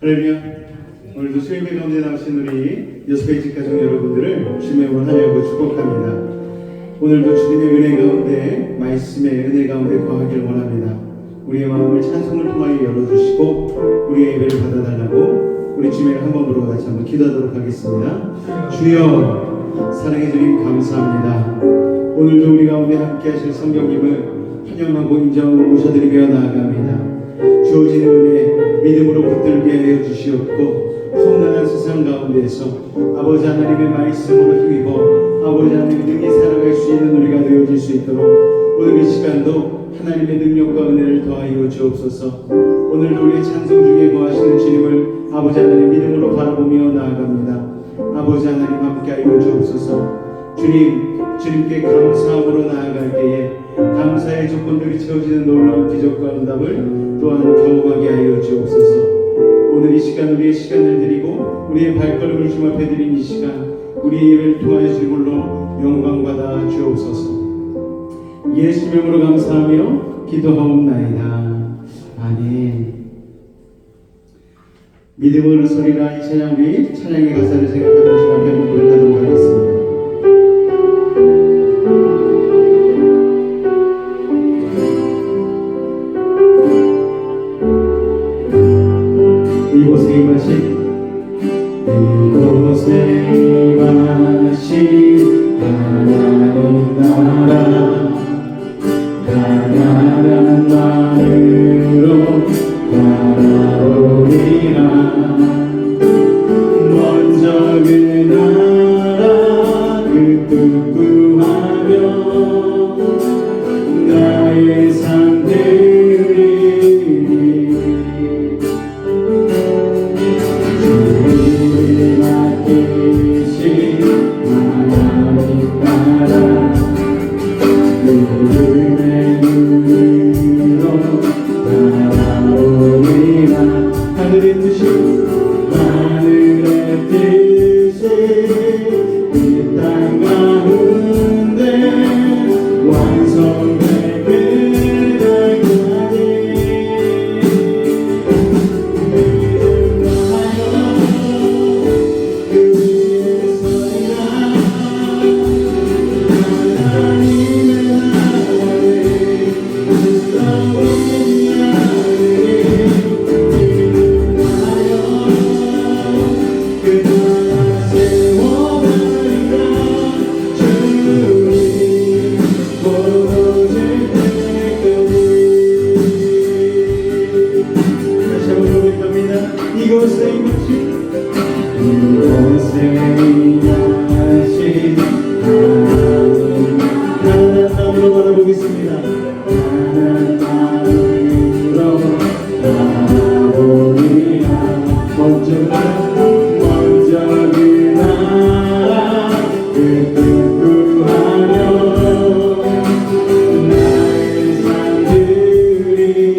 할렐루야. 오늘도 수요예배 가운데 나오신 우리 여섯페이지 가족 여러분들을 주님의 이름으로 환영하고 축복합니다. 오늘도 주님의 은혜 가운데, 말씀의 은혜 가운데 거하기를 원합니다. 우리의 마음을 찬송을 통하여 열어주시고 우리의 예배를 받아달라고 우리 주님을 한 번 부르고 다시 한번 기도하도록 하겠습니다. 주여, 사랑해 주님 감사합니다. 오늘도 우리 가운데 함께 하실 성령님을 환영하고 인정하고 모셔드리며 나아갑니다. 주어지는 은혜 믿음으로 붙들게 하여 주시옵고, 험난한 세상 가운데서 아버지 하나님의 말씀으로 힘입어 아버지 하나님의 능히 살아갈 수 있는 우리가 되어질 수 있도록 오늘 이 시간도 하나님의 능력과 은혜를 더하여 주옵소서. 오늘도 우리의 찬송 중에 거하시는 주님을 아버지 하나님 믿음으로 바라보며 나아갑니다. 아버지 하나님 함께하여 주옵소서. 주님께 감사함으로 나아갈 때에 감사의 조건들이 채워지는 놀라운 기적과 응답을 또한 경험하게 하여 주옵소서. 오늘 이 시간 우리의 시간을 드리고 우리의 발걸음을 주님 앞에 드린 이 시간 우리의 예배를 통하여 주님으로 영광받아 주옵소서. 예수 이름으로 감사하며 기도하옵나이다. 아멘. 믿음으로 소리라. 이 찬양 우리 찬양의 가사를 생각하며 주님 앞에 한번 고백하도록 하겠습니다. 이곳에 임하신 하나님 나라, 가난한 마음으로 바라보리라. 먼저 그 나라 그 뜻 구하며 나의 삶 드리리. 주님이 맡기신 하나님 나라, 믿음의 눈으로 바라보리라. 하늘의 뜻이 이 땅 가운데 완성될 그날까지 이곳에 임하신 하나님, 하나님 마음으로 바라보겠습니다. 하나님 마음으로 바라보리라. 먼저 그 나라 그 뜻 구하며 나의 삶 드리리.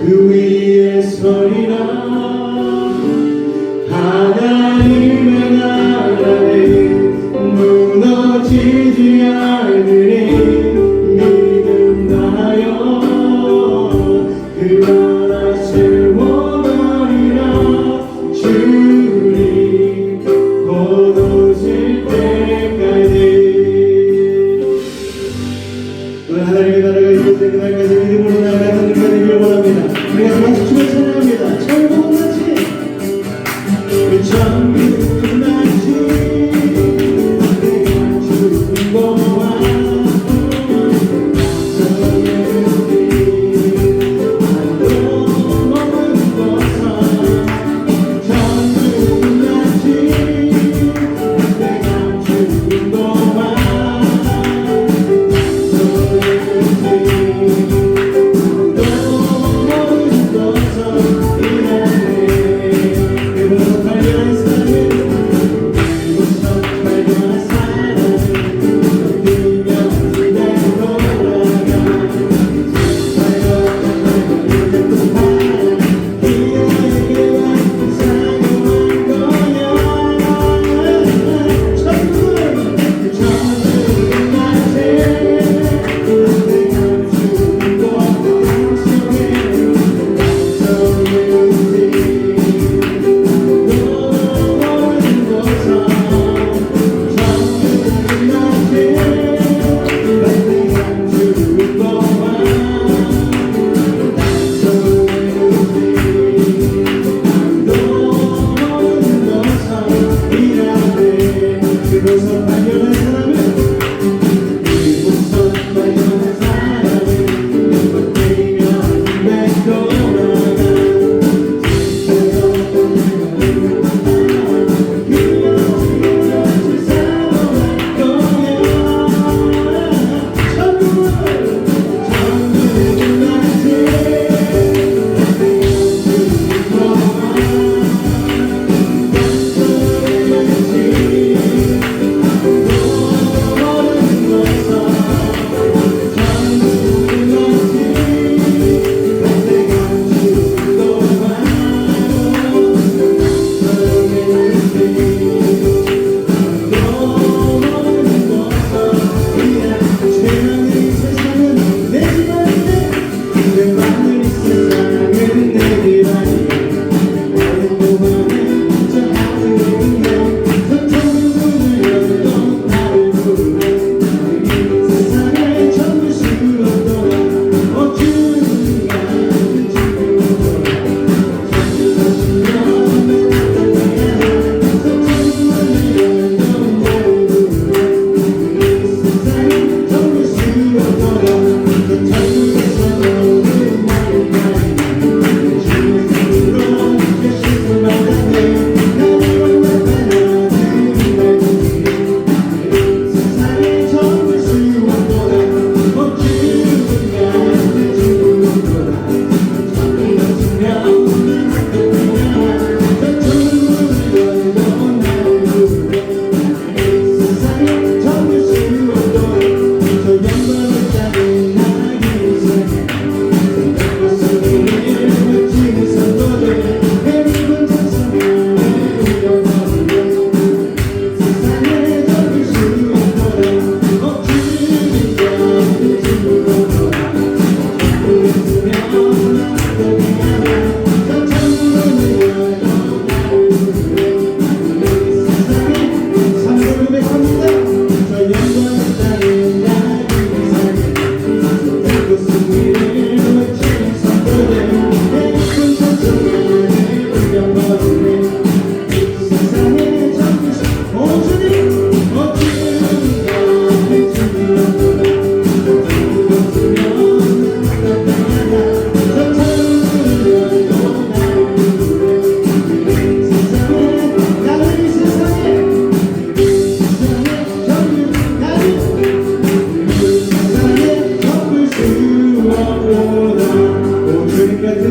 위에 서리라. 하나님의 나라에 무너지지 않으니 믿음하여 그 나라 세워가리라. 주님 곧 오실 때까지. 오늘 하나님의 나라가 이루어질 그날까지 믿음으로 나아가는 우리가 되기를 원합니다. 우리가 같이 춤을 찬양합니다. 천국같이 천국같이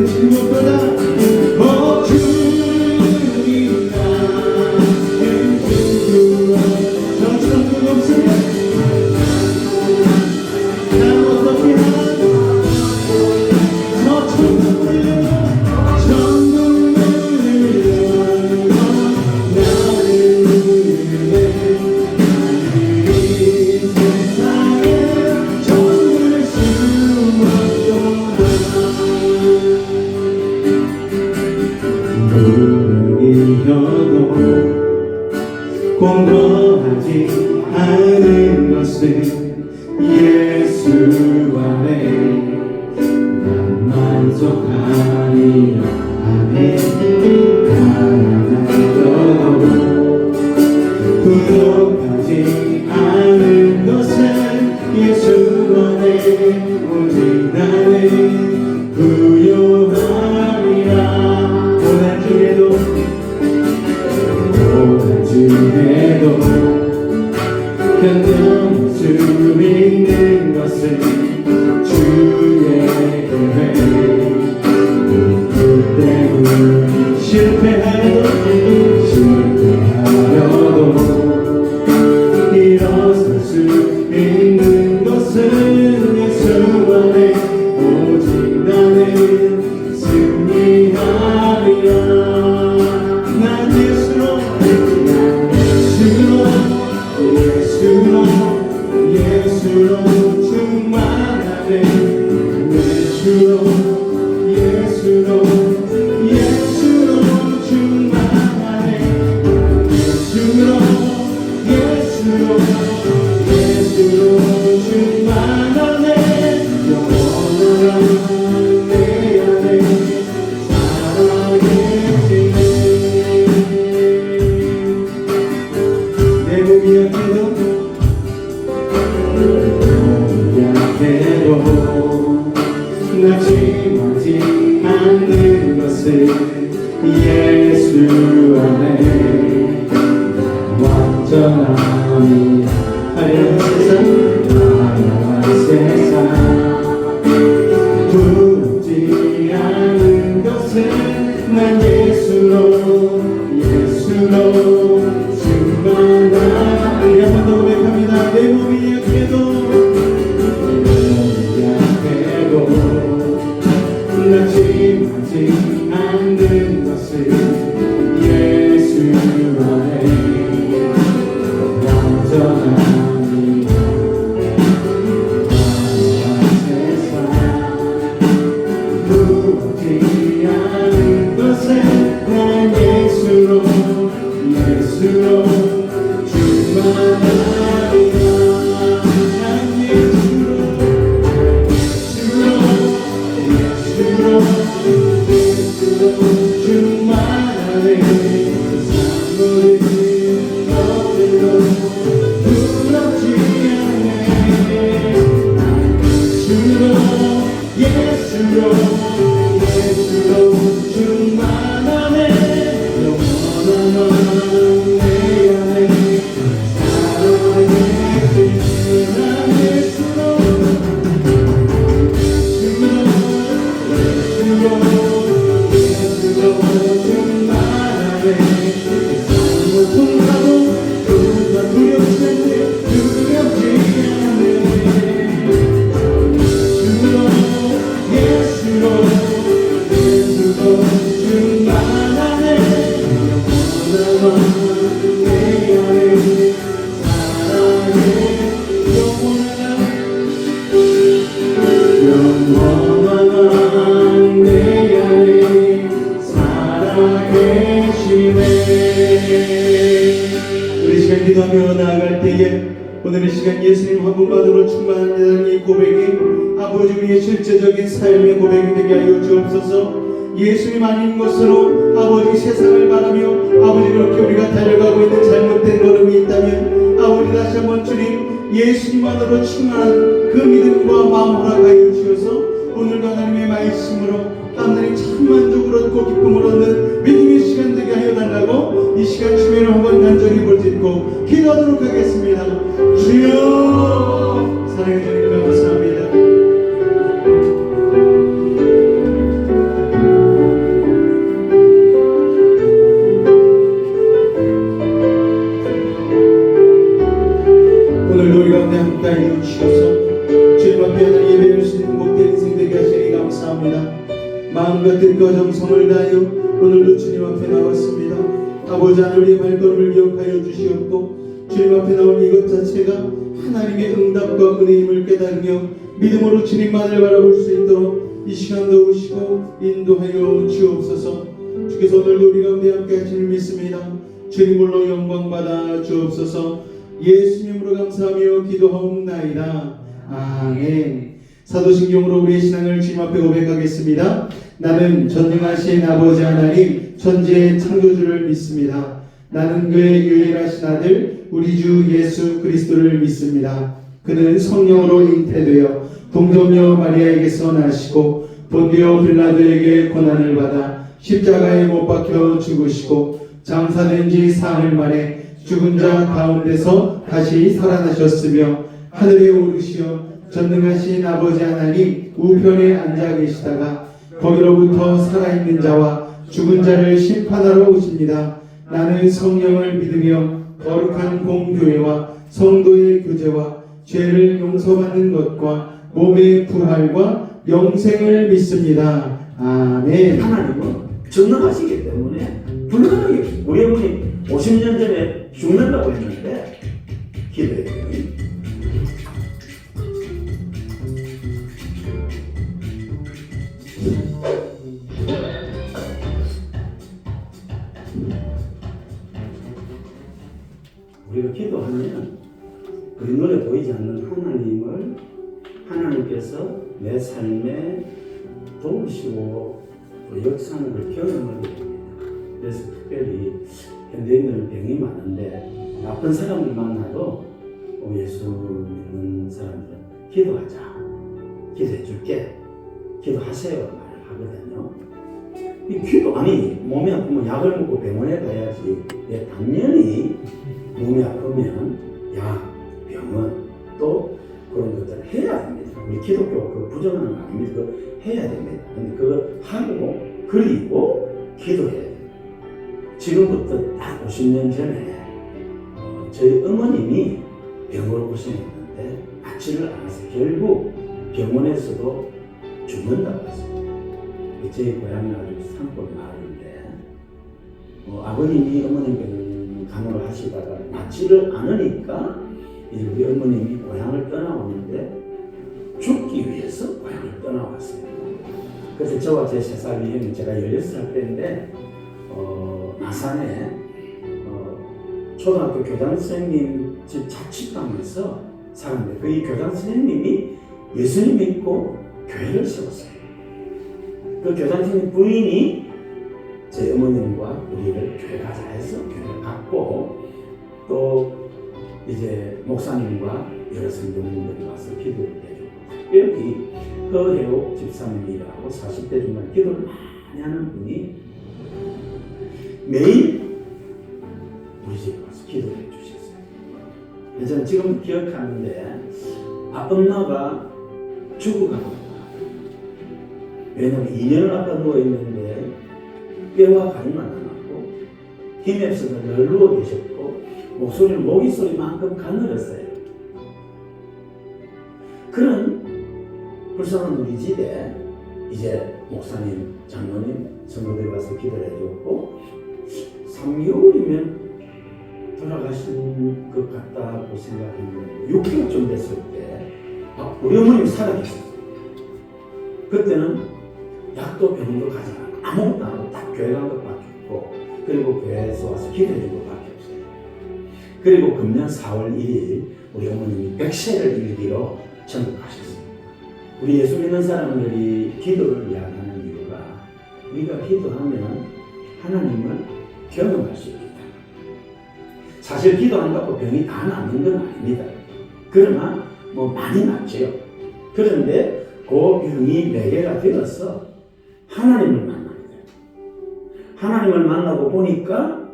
주님과 기억하니 아멘. 하나도 부족하지 않은 것은 예수 안에 오직 나는 부요함이라. 고난 중에도 견뎌낼 수 있는 것은 주의 은혜. 그 때문에 실패하려도 일어설 수 있는 것은 예수 안에 오직 나는 승리하리라. 난 예수로 충만하네. 예수로 충만하네. 예수로 충만하네. 영원한 내 안에 살아계시네. 내 몸이 약해도 낙심하지 않는 것은 예수 안에 완전함이. 화려한 세상 두렵지 않은 것은 난 예수로 충만하다. 우리 한 번 더 고백합니다. 내 몸이 약해도 낙심하지 않는 것은 예수 안에 완전함이. 화려한 세상 두렵지 않은 것은 난 예수로 충만하리라. 우리 시간 기도하며 나아갈 때에 오늘 이 시간 예수님 한 분만으로 충만하다는 이 고백이 아버지 우리의 실제적인 삶의 고백이 되게 하여 주옵소서. 예수님 아닌 것으로 아버지 세상을 바라며 아버지 이렇게 우리가 달려가고 있는 잘못된 걸음이 있다면 아버지 다시 한번 주님 예수님만으로 충만한 그 믿음과 마음 허락하여 주셔서 오늘도 하나님의 말씀으로 하나님 참 만족을 얻고 기쁨을 얻는 믿음의 시간 되게 하여 달라고 이 시간 주님을 한번 간절히 볼짓고 기도하도록 하겠습니다. 주여 사랑해 주님 감사합니다. 오늘도 우리 가운데 함께 해주셔서 주님 앞에 하나님 예배할 수 있는 복된 인생 되게 하시니 감사합니다. 마음과 뜻과 정성을 다하여 오늘도 주님 앞에 나왔습니다. 아버지 하나님 우리의 발걸음을 기억하여 주시옵고 주님 앞에 나온 이것 자체가 하나님의 응답과 은혜임을 깨달으며 믿음으로 주님만을 바라볼 수 있도록 이 시간도 오시고 인도하여 주옵소서. 주께서 오늘도 우리 가운데 함께 하시는 믿습니다. 주님으로 영광 받아 주옵소서. 예수님으로 감사하며 기도하옵나이다. 아멘. 사도신경으로 우리의 신앙을 주님 앞에 고백하겠습니다. 나는 전능하신 아버지 하나님 천지의 창조주를 믿습니다. 나는 그의 유일하신 아들 우리 주 예수 그리스도를 믿습니다. 그는 성령으로 잉태되어 동정녀 마리아에게서 나시고 본디오 빌라도에게 고난을 받아 십자가에 못 박혀 죽으시고 장사된 지 사흘 만에 죽은 자 가운데서 다시 살아나셨으며 하늘에 오르시어 전능하신 아버지 하나님 우편에 앉아 계시다가 거기로부터 살아있는 자와 죽은 자를 심판하러 오십니다. 나는 성령을 믿으며 거룩한 공교회와 성도의 교제와 죄를 용서받는 것과 몸의 부활과 영생을 믿습니다. 아멘. 하나님은 전능하시기 때문에 불가능해요. 우리 어머니 50년 전에 죽는다고 했는데 기도했더니 우리가 기도하면 우리 눈에 보이지 않는 하나님께서 내 삶에 도우시고 역사를 경험하게 됩니다. 그래서 특별히 현대인들은 병이 많은데 나쁜 사람을 만나도 예수 믿는 사람들은 기도하자, 기도해 줄게, 기도하세요 말을 하거든요. 이 기도 아니 몸이 아프면 약을 먹고 병원에 가야지. 당연히 몸이 아프면 약, 병원 또 그런 것들을 해야 됩니다. 우리 기독교 그 부정하는 거 아닙니다. 그거 해야 됩니다. 근데 그거 하고 그리고 기도해야 돼요. 지금부터 딱 50년 전에 저희 어머님이 병으로 고생했는데 낫지를 않아서 결국 병원에서도 죽는다고 했습니다. 저희 고향이 아주 산골 마을인데 아버님이 어머님 간호를 하시다가 낫지를 않으니까 이제 우리 어머님이 고향을 떠나오는데 죽기 위해서 고향을 떠나왔어요. 그래서 저와 제 3살 위에는 제가 16살 때인데 마산에 초등학교 교장 선생님 집 자취방에서 살았는데 그 이 교장 선생님이 예수님 믿고 교회를 세웠어요. 그 교장 선생님 부인이 제 어머님과 우리를 교회 가자 해서 교회를 갔고 또 이제 목사님과 여러 성도님들이 와서 기도를 해주고 특별히 허혜옥 집사님이라고 40대 중반 기도를 많이 하는 분이 매일 우리 집에 와서 기도를 해주셨어요. 저는 지금 기억하는데 엄마가 죽어가고 왜냐면 2년을 아까 누워있는데 뼈와 가리만 남았고 힘이 없어서 늘 누워 계셨고 목소리는 모기 소리만큼 가늘었어요. 그런 불쌍한 우리 집에 이제 목사님, 장로님, 성도들이 와서 기도를 해줬고 3개월이면 돌아가신 것 같다고 생각했는데 6개월쯤 됐을 때 우리 어머님이 살아계셨어요. 그때는 약도 병원도 가지 않고 아무것도 안 하고 딱 교회 간 것밖에 없고 그리고 교회에서 와서 기도해 준 것밖에 없어요. 그리고 금년 4월 1일 우리 어머님이 100세를 일기로 천국 가셨습니다. 우리 예수 믿는 사람들이 기도를 이야기하는 이유가 우리가 기도하면 하나님을 경험할 수 있다. 사실 기도한다고 병이 다 낫는 건 아닙니다. 그러나 많이 낫죠. 그런데 그 병이 매개가 되어서 하나님을 만나게 돼요. 하나님을 만나고 보니까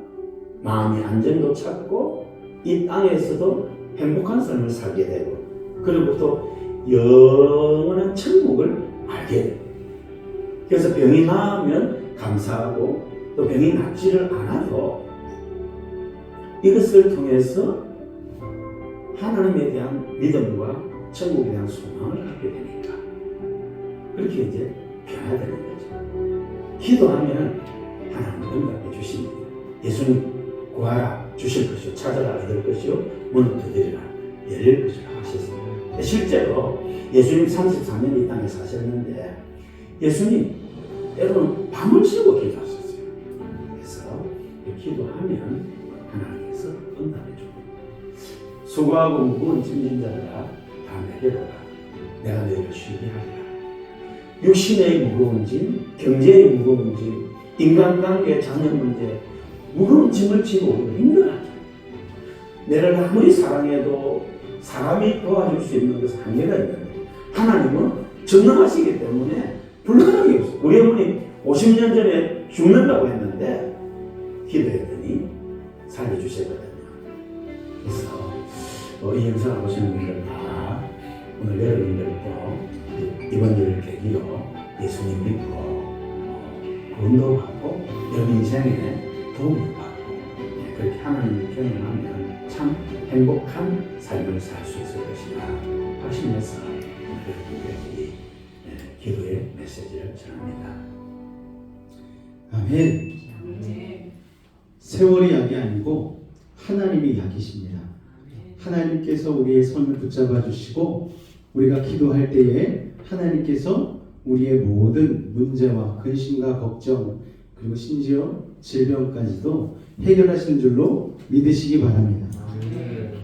마음이 안정도 찾고 이 땅에서도 행복한 삶을 살게 되고 그리고 또 영원한 천국을 알게 돼요. 그래서 병이 나으면 감사하고 또 병이 낫지를 않아도 이것을 통해서 하나님에 대한 믿음과 천국에 대한 소망을 갖게 되니까 그렇게 이제 변화되는 거죠. 기도하면 하나님은 응답해 주십니다. 예수님 구하라 주실 것이요 찾아라 얻을 것이요 문을 두드리라 열릴 것이라 하셨습니다. 실제로 예수님 34년 이 땅에 사셨는데 예수님 때로는 밤을 새고 기도하셨어요. 그래서 기도하면 하나님께서 응답해 줍니다. 수고하고 무거운 짐진 자들아 다 내게로 가 내가 너희를 쉬게 하리라. 육신의 무거운 짐, 경제의 무거운 짐, 인간관계, 자녀 문제, 무거운 짐을 지고 우리가 힘들어하죠. 내를 아무리 사랑해도 사람이 도와줄 수 있는 것은 한계가 있는데 하나님은 전능하시기 때문에 불가능이 없어요. 우리 어머니 50년 전에 죽는다고 했는데 기도했더니 살려주셨거든요. 그래서 이 영상을 보시는 분들 다 오늘 여러분들도 이번 일을 계기로 예수님 믿고 구원도 받고 여러분 인생에 도움을 받고 그렇게 하나님을 경험하면 참 행복한 삶을 살 수 있을 것이다 하시면서 여러분들에게 기도의 메시지를 전합니다. 아멘. 세월이 약이 아니고 하나님이 약이십니다. 하나님께서 우리의 손을 붙잡아 주시고 우리가 기도할 때에 하나님께서 우리의 모든 문제와 근심과 걱정 그리고 심지어 질병까지도 해결하시는 줄로 믿으시기 바랍니다.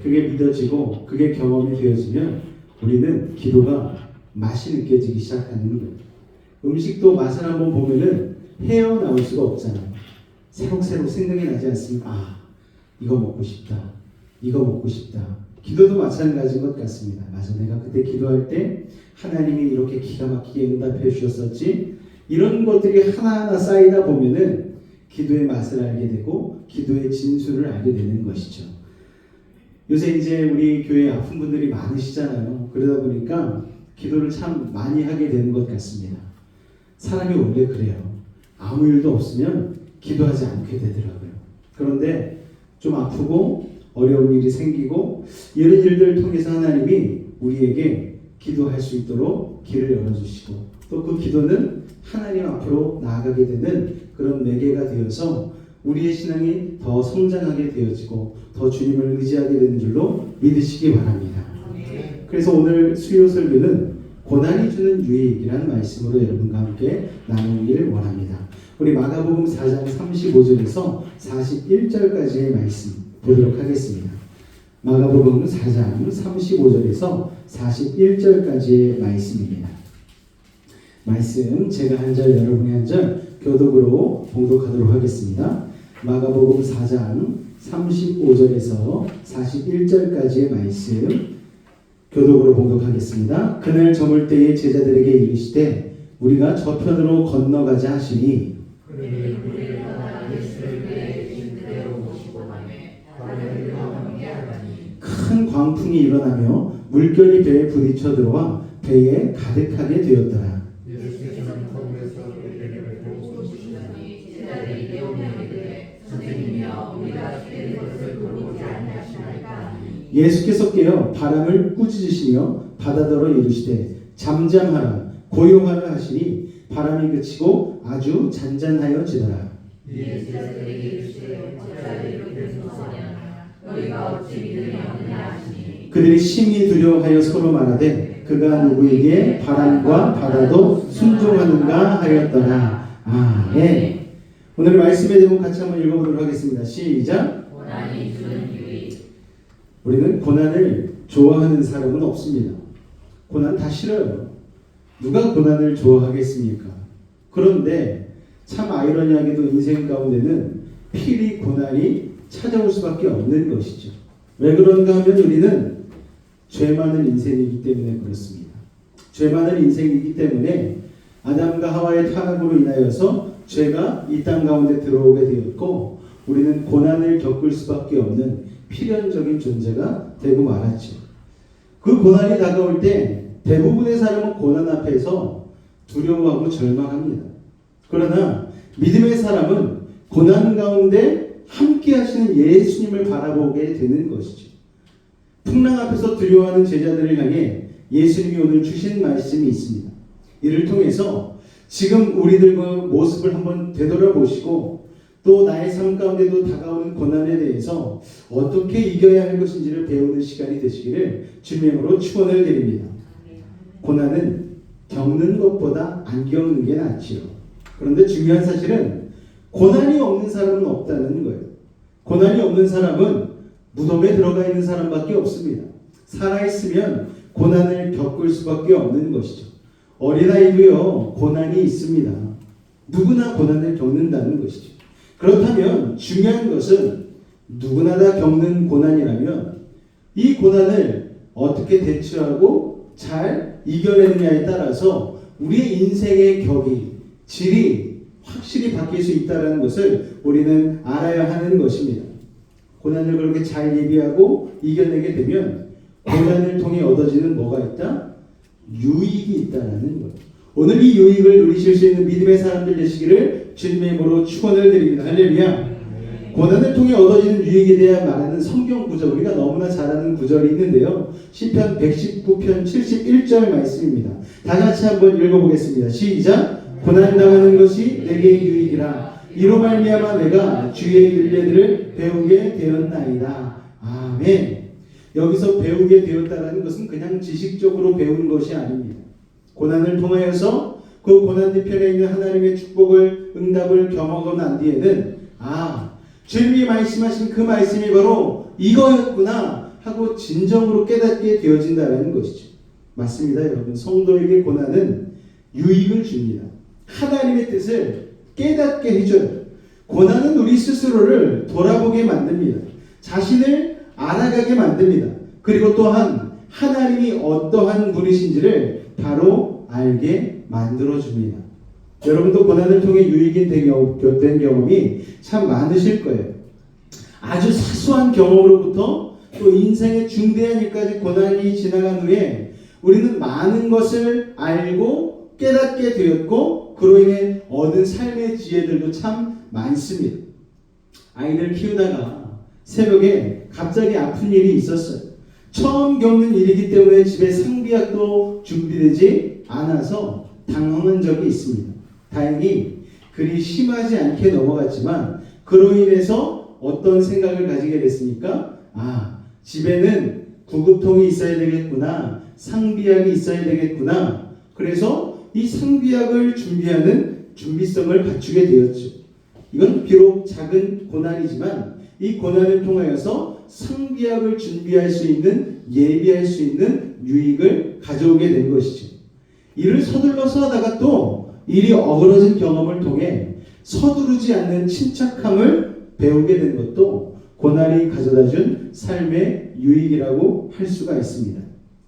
그게 믿어지고 그게 경험이 되어지면 우리는 기도가 맛이 느껴지기 시작하는 거예요. 음식도 맛을 한번 보면은 헤어나올 수가 없잖아요. 새록새록 생각이 나지 않습니까? 아, 이거 먹고 싶다. 이거 먹고 싶다. 기도도 마찬가지인 것 같습니다. 맞아, 내가 그때 기도할 때 하나님이 이렇게 기가 막히게 응답해 주셨었지. 이런 것들이 하나하나 쌓이다 보면은 기도의 맛을 알게 되고 기도의 진수를 알게 되는 것이죠. 요새 이제 우리 교회에 아픈 분들이 많으시잖아요. 그러다 보니까 기도를 참 많이 하게 되는 것 같습니다. 사람이 원래 그래요. 아무 일도 없으면 기도하지 않게 되더라고요. 그런데 좀 아프고 어려운 일이 생기고 이런 일들을 통해서 하나님이 우리에게 기도할 수 있도록 길을 열어주시고 또 그 기도는 하나님 앞으로 나아가게 되는 그런 매개가 되어서 우리의 신앙이 더 성장하게 되어지고 더 주님을 의지하게 되는 줄로 믿으시기 바랍니다. 그래서 오늘 수요 설교는 고난이 주는 유익이라는 말씀으로 여러분과 함께 나누길 원합니다. 우리 마가복음 4장 35절에서 41절까지의 말씀 보도록 하겠습니다. 마가복음 4장 35절에서 41절까지의 말씀입니다. 말씀 제가 한 절 여러분이 한 절 교독으로 봉독하도록 하겠습니다. 마가복음 4장 35절에서 41절까지의 말씀 교독으로 봉독하겠습니다. 그날 저물 때에 제자들에게 이르시되 우리가 저편으로 건너가자 하시니 큰 광풍이 일어나며 물결이 배에 부딪혀 들어와 배에 가득하게 되었더라. 예수께서 깨어 바람을 꾸짖으시며 바다더러 이르시되 잠잠하라 고요하라 하시니 바람이 그치고 아주 잔잔하여지더라. 그들이 심히 두려워하여 서로 말하되 그가 누구에게 바람과 바다도 순종하는가 하였더라. 아멘. 오늘 말씀의 제목 같이 한번 읽어보도록 하겠습니다. 시작. 우리는 고난을 좋아하는 사람은 없습니다. 고난 다 싫어요. 누가 고난을 좋아하겠습니까? 그런데 참 아이러니하게도 인생 가운데는 필히 고난이 찾아올 수밖에 없는 것이죠. 왜 그런가 하면 우리는 죄 많은 인생이기 때문에 그렇습니다. 죄 많은 인생이기 때문에 아담과 하와의 타락으로 인하여서 죄가 이 땅 가운데 들어오게 되었고 우리는 고난을 겪을 수밖에 없는 필연적인 존재가 되고 말았죠. 그 고난이 다가올 때 대부분의 사람은 고난 앞에서 두려워하고 절망합니다. 그러나 믿음의 사람은 고난 가운데 함께 하시는 예수님을 바라보게 되는 것이죠. 풍랑 앞에서 두려워하는 제자들을 향해 예수님이 오늘 주신 말씀이 있습니다. 이를 통해서 지금 우리들 그 모습을 한번 되돌아보시고 또 나의 삶 가운데도 다가오는 고난에 대해서 어떻게 이겨야 할 것인지를 배우는 시간이 되시기를 주님으로 축원을 드립니다. 고난은 겪는 것보다 안 겪는 게 낫지요. 그런데 중요한 사실은 고난이 없는 사람은 없다는 거예요. 고난이 없는 사람은 무덤에 들어가 있는 사람밖에 없습니다. 살아있으면 고난을 겪을 수밖에 없는 것이죠. 어린아이도요, 고난이 있습니다. 누구나 고난을 겪는다는 것이죠. 그렇다면 중요한 것은 누구나 다 겪는 고난이라면 이 고난을 어떻게 대처하고 잘 이겨내느냐에 따라서 우리의 인생의 격이, 질이 확실히 바뀔 수 있다는 것을 우리는 알아야 하는 것입니다. 고난을 그렇게 잘 예비하고 이겨내게 되면 고난을 통해 얻어지는 뭐가 있다? 유익이 있다는 거예요. 오늘 이 유익을 누리실 수 있는 믿음의 사람들 되시기를 주님의 이름으로 축원을 드립니다. 할렐루야. 고난을 통해 얻어지는 유익에 대해 말하는 성경 구절, 우리가 너무나 잘 아는 구절이 있는데요. 시편 119편 71절 말씀입니다. 다 같이 한번 읽어보겠습니다. 시작. 고난당하는 것이 내게 유익이라. 이로 말미암아 내가 주의 율례들을 배우게 되었나이다. 아멘. 여기서 배우게 되었다는 것은 그냥 지식적으로 배운 것이 아닙니다. 고난을 통하여서 그 고난 뒤편에 있는 하나님의 축복을, 응답을 경험하고 난 뒤에는 주님이 말씀하신 그 말씀이 바로 이거였구나 하고 진정으로 깨닫게 되어진다는 것이죠. 맞습니다, 여러분. 성도에게 고난은 유익을 줍니다. 하나님의 뜻을 깨닫게 해줘요. 고난은 우리 스스로를 돌아보게 만듭니다. 자신을 알아가게 만듭니다. 그리고 또한 하나님이 어떠한 분이신지를 바로 알게 만들어줍니다. 여러분도 고난을 통해 유익이 된 경험이 참 많으실 거예요. 아주 사소한 경험으로부터 또 인생의 중대한 일까지 고난이 지나간 후에 우리는 많은 것을 알고 깨닫게 되었고 그로 인해 얻은 삶의 지혜들도 참 많습니다. 아이들 키우다가 새벽에 갑자기 아픈 일이 있었어요. 처음 겪는 일이기 때문에 집에 상비약도 준비되지 않아서 당황한 적이 있습니다. 다행히 그리 심하지 않게 넘어갔지만 그로 인해서 어떤 생각을 가지게 됐습니까? 집에는 구급통이 있어야 되겠구나. 상비약이 있어야 되겠구나. 그래서 이 상비약을 준비하는 준비성을 갖추게 되었죠. 이건 비록 작은 고난이지만 이 고난을 통하여서 상비약을 준비할 수 있는, 예비할 수 있는 유익을 가져오게 된 것이죠. 이를 서둘러서 하다가 또 일이 어그러진 경험을 통해 서두르지 않는 침착함을 배우게 된 것도 고난이 가져다준 삶의 유익이라고 할 수가 있습니다.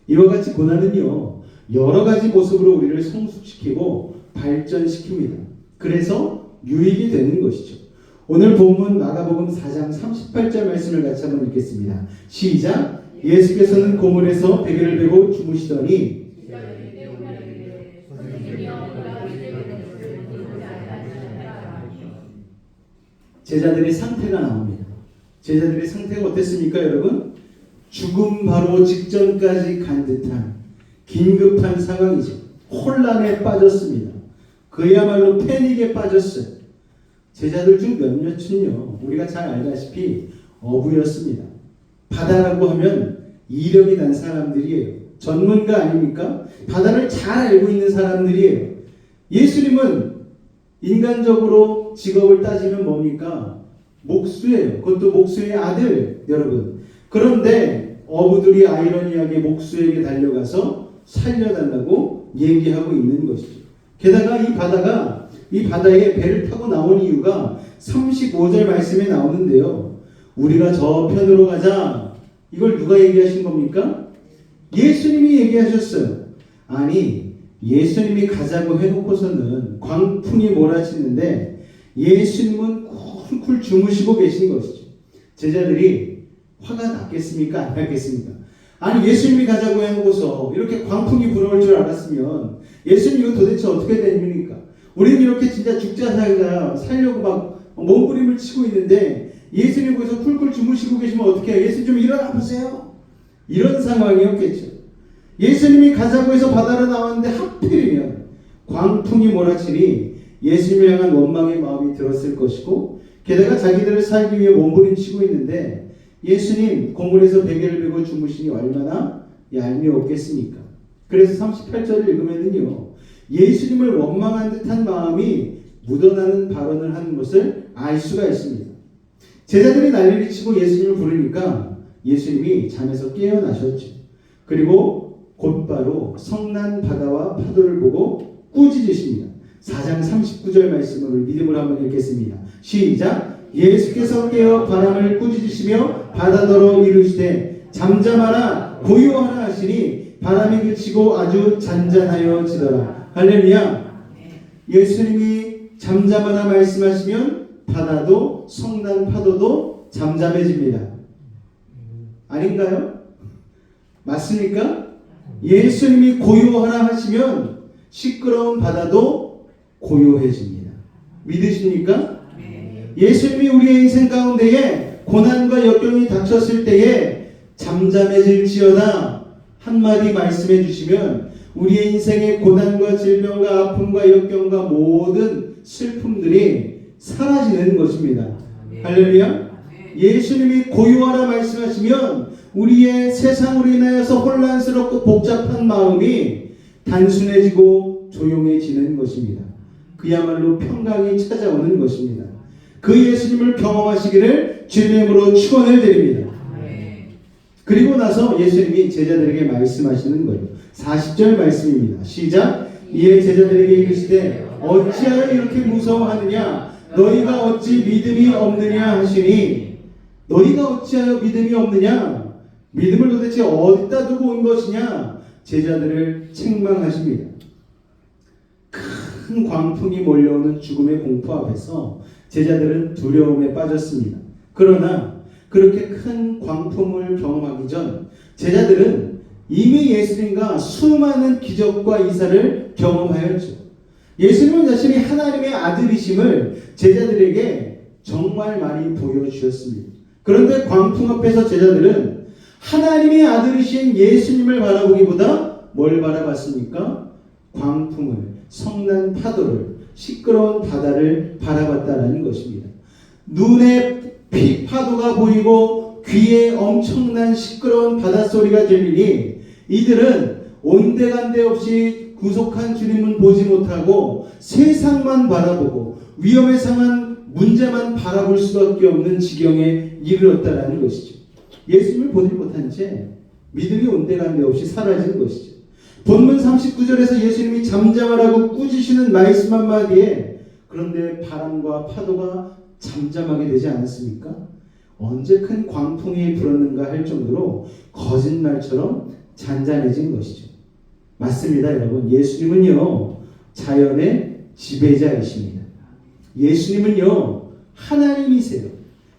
이와 같이 고난은요, 여러 가지 모습으로 우리를 성숙시키고 발전시킵니다. 그래서 유익이 되는 것이죠. 오늘 본문 마가복음 4장 38절 말씀을 같이 한번 읽겠습니다. 시작. 예수께서는 고물에서 베개를 베고 주무시더니 제자들의 상태가 나옵니다. 제자들의 상태가 어땠습니까, 여러분? 죽음 바로 직전까지 간 듯한 긴급한 상황이죠. 혼란에 빠졌습니다. 그야말로 패닉에 빠졌어요. 제자들 중 몇몇은요, 우리가 잘 알다시피 어부였습니다. 바다라고 하면 이력이 난 사람들이에요. 전문가 아닙니까? 바다를 잘 알고 있는 사람들이에요. 예수님은 인간적으로 직업을 따지면 뭡니까? 목수예요. 그것도 목수의 아들, 여러분. 그런데 어부들이 아이러니하게 목수에게 달려가서 살려달라고 얘기하고 있는 것이죠. 게다가 이 바다에 배를 타고 나온 이유가 35절 말씀에 나오는데요. 우리가 저편으로 가자. 이걸 누가 얘기하신 겁니까? 예수님이 얘기하셨어요. 아니, 예수님이 가자고 해놓고서는 광풍이 몰아치는데 예수님은 쿨쿨 주무시고 계신 것이죠. 제자들이 화가 났겠습니까? 안 났겠습니까? 아니, 예수님이 가자고 해놓고서 이렇게 광풍이 불어올 줄 알았으면 예수님 이거 도대체 어떻게 된 일입니까? 우리는 이렇게 진짜 죽자 살자 살려고 막 몸부림을 치고 있는데 예수님 거기서 쿨쿨 주무시고 계시면 어떻게 해요? 예수님 좀 일어나 보세요. 이런 상황이었겠죠. 예수님이 가자고 해서 바다로 나왔는데 하필이면 광풍이 몰아치니 예수님을 향한 원망의 마음이 들었을 것이고 게다가 자기들을 살기 위해 몸부림치고 있는데 예수님 고물에서 베개를 베고 주무시니 얼마나 얄미웠겠습니까? 그래서 38절을 읽으면요, 예수님을 원망한 듯한 마음이 묻어나는 발언을 하는 것을 알 수가 있습니다. 제자들이 난리를 치고 예수님을 부르니까 예수님이 잠에서 깨어나셨죠. 그리고 곧바로 성난 바다와 파도를 보고 꾸짖으십니다. 4장 39절 말씀을 믿음으로 한번 읽겠습니다. 시작. 예수께서 깨어 바람을 꾸짖으시며 바다더러 이르시되 잠잠하라 고요하라 하시니 바람이 그치고 아주 잔잔하여지더라. 할렐루야. 예수님이 잠잠하라 말씀하시면 바다도 성난 파도도 잠잠해집니다. 아닌가요? 맞습니까? 예수님이 고요하라 하시면 시끄러운 바다도 고요해집니다. 믿으십니까? 예수님이 우리의 인생 가운데에 고난과 역경이 닥쳤을 때에 잠잠해질지어다 한마디 말씀해 주시면 우리의 인생의 고난과 질병과 아픔과 역경과 모든 슬픔들이 사라지는 것입니다. 할렐루야. 예수님이 고요하라 말씀하시면 우리의 세상으로 인하여서 혼란스럽고 복잡한 마음이 단순해지고 조용해지는 것입니다. 그야말로 평강이 찾아오는 것입니다. 그 예수님을 경험하시기를 주님의 이름으로 축원을 드립니다. 그리고 나서 예수님이 제자들에게 말씀하시는 거예요. 40절 말씀입니다. 시작. 이에 제자들에게 이르시되 어찌하여 이렇게 무서워하느냐 너희가 어찌 믿음이 없느냐 하시니 너희가 어찌하여 믿음이 없느냐 믿음을 도대체 어디다 두고 온 것이냐 제자들을 책망하십니다. 큰 광풍이 몰려오는 죽음의 공포 앞에서 제자들은 두려움에 빠졌습니다. 그러나 그렇게 큰 광풍을 경험하기 전 제자들은 이미 예수님과 수많은 기적과 이사를 경험하였죠. 예수님은 자신이 하나님의 아들이심을 제자들에게 정말 많이 보여주셨습니다. 그런데 광풍 앞에서 제자들은 하나님의 아들이신 예수님을 바라보기보다 뭘 바라봤습니까? 광풍을, 성난 파도를, 시끄러운 바다를 바라봤다는 것입니다. 눈에 파도가 보이고 귀에 엄청난 시끄러운 바닷소리가 들리니 이들은 온데간데 없이 구속한 주님은 보지 못하고 세상만 바라보고 위험에 상한 문제만 바라볼 수밖에 없는 지경에 이르렀다는 것이죠. 예수님을 보지 못한 채 믿음이 온데간데 없이 사라진 것이죠. 본문 39절에서 예수님이 잠잠하라고 꾸짖으시는 말씀 한마디에 그런데 바람과 파도가 잠잠하게 되지 않았습니까? 언제 큰 광풍이 불었는가 할 정도로 거짓말처럼 잔잔해진 것이죠. 맞습니다, 여러분. 예수님은요 자연의 지배자이십니다. 예수님은요 하나님이세요.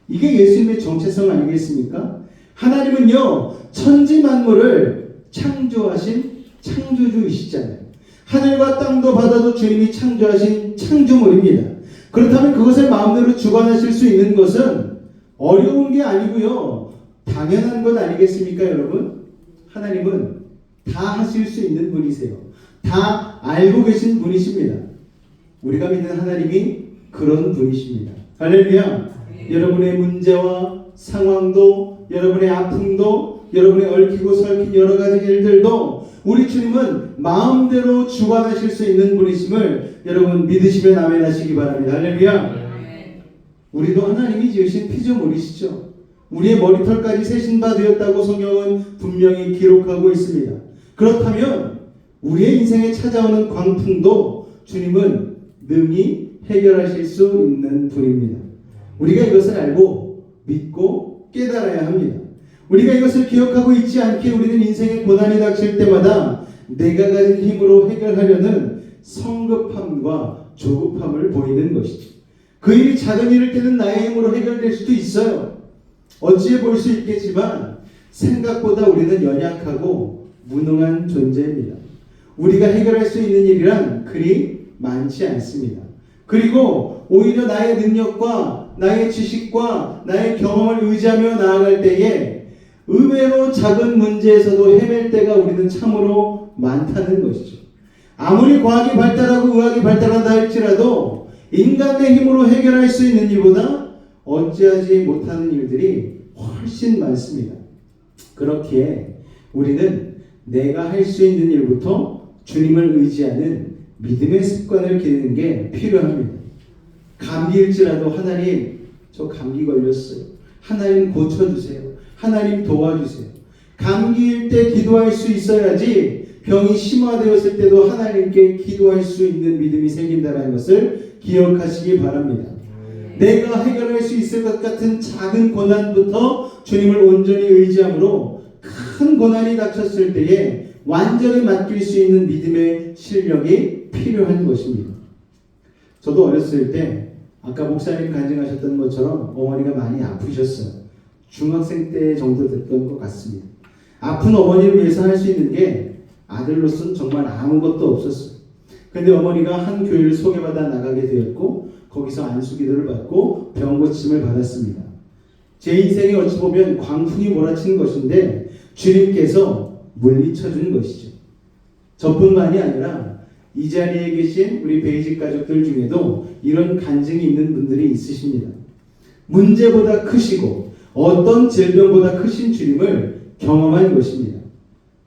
이게 예수님의 정체성 아니겠습니까? 하나님은요 천지 만물을 창조하신 창조주이시잖아요. 하늘과 땅도 바다도 주님이 창조하신 창조물입니다. 그렇다면 그것을 마음대로 주관하실 수 있는 것은 어려운 게 아니고요 당연한 것 아니겠습니까, 여러분? 하나님은 다 하실 수 있는 분이세요. 다 알고 계신 분이십니다. 우리가 믿는 하나님이 그런 분이십니다. 할렐루야. 여러분의 문제와 상황도 여러분의 아픔도 여러분의 얽히고 설킨 여러 가지 일들도 우리 주님은 마음대로 주관하실 수 있는 분이심을 여러분 믿으시면 아멘 하시기 바랍니다. 할렐루야. 우리도 하나님이 지으신 피조물이시죠. 우리의 머리털까지 세신 바 되었다고 성경은 분명히 기록하고 있습니다. 그렇다면 우리의 인생에 찾아오는 광풍도 주님은 능히 해결하실 수 있는 분입니다. 우리가 이것을 알고 믿고 깨달아야 합니다. 우리가 이것을 기억하고 있지 않게 우리는 인생의 고난이 닥칠 때마다 내가 가진 힘으로 해결하려는 성급함과 조급함을 보이는 것이죠. 그 일이 작은 일일 때는 나의 힘으로 해결될 수도 있어요. 어찌해 볼 수 있겠지만 생각보다 우리는 연약하고 무능한 존재입니다. 우리가 해결할 수 있는 일이란 그리 많지 않습니다. 그리고 오히려 나의 능력과 나의 지식과 나의 경험을 의지하며 나아갈 때에 의외로 작은 문제에서도 헤맬 때가 우리는 참으로 많다는 것이죠. 아무리 과학이 발달하고 의학이 발달한다 할지라도 인간의 힘으로 해결할 수 있는 일보다 어찌하지 못하는 일들이 훨씬 많습니다. 그렇기에 우리는 내가 할 수 있는 일부터 주님을 의지하는 믿음의 습관을 기르는 게 필요합니다. 감기일지라도 하나님 저 감기 걸렸어요. 하나님 고쳐주세요. 하나님 도와주세요. 감기일 때 기도할 수 있어야지 병이 심화되었을 때도 하나님께 기도할 수 있는 믿음이 생긴다는 것을 기억하시기 바랍니다. 내가 해결할 수 있을 것 같은 작은 고난부터 주님을 온전히 의지함으로 큰 고난이 닥쳤을 때에 완전히 맡길 수 있는 믿음의 실력이 필요한 것입니다. 저도 어렸을 때 아까 목사님 간증하셨던 것처럼 어머니가 많이 아프셨어요. 중학생 때 정도 됐던 것 같습니다. 아픈 어머니를 위해서 할 수 있는 게 아들로서는 정말 아무것도 없었어요. 근데 어머니가 한 교회를 소개받아 나가게 되었고 거기서 안수기도를 받고 병 고침을 받았습니다. 제 인생에 어찌 보면 광풍이 몰아치는 것인데 주님께서 물리쳐 준 것이죠. 저뿐만이 아니라 이 자리에 계신 우리 베이직 가족들 중에도 이런 간증이 있는 분들이 있으십니다. 문제보다 크시고 어떤 질병보다 크신 주님을 경험한 것입니다.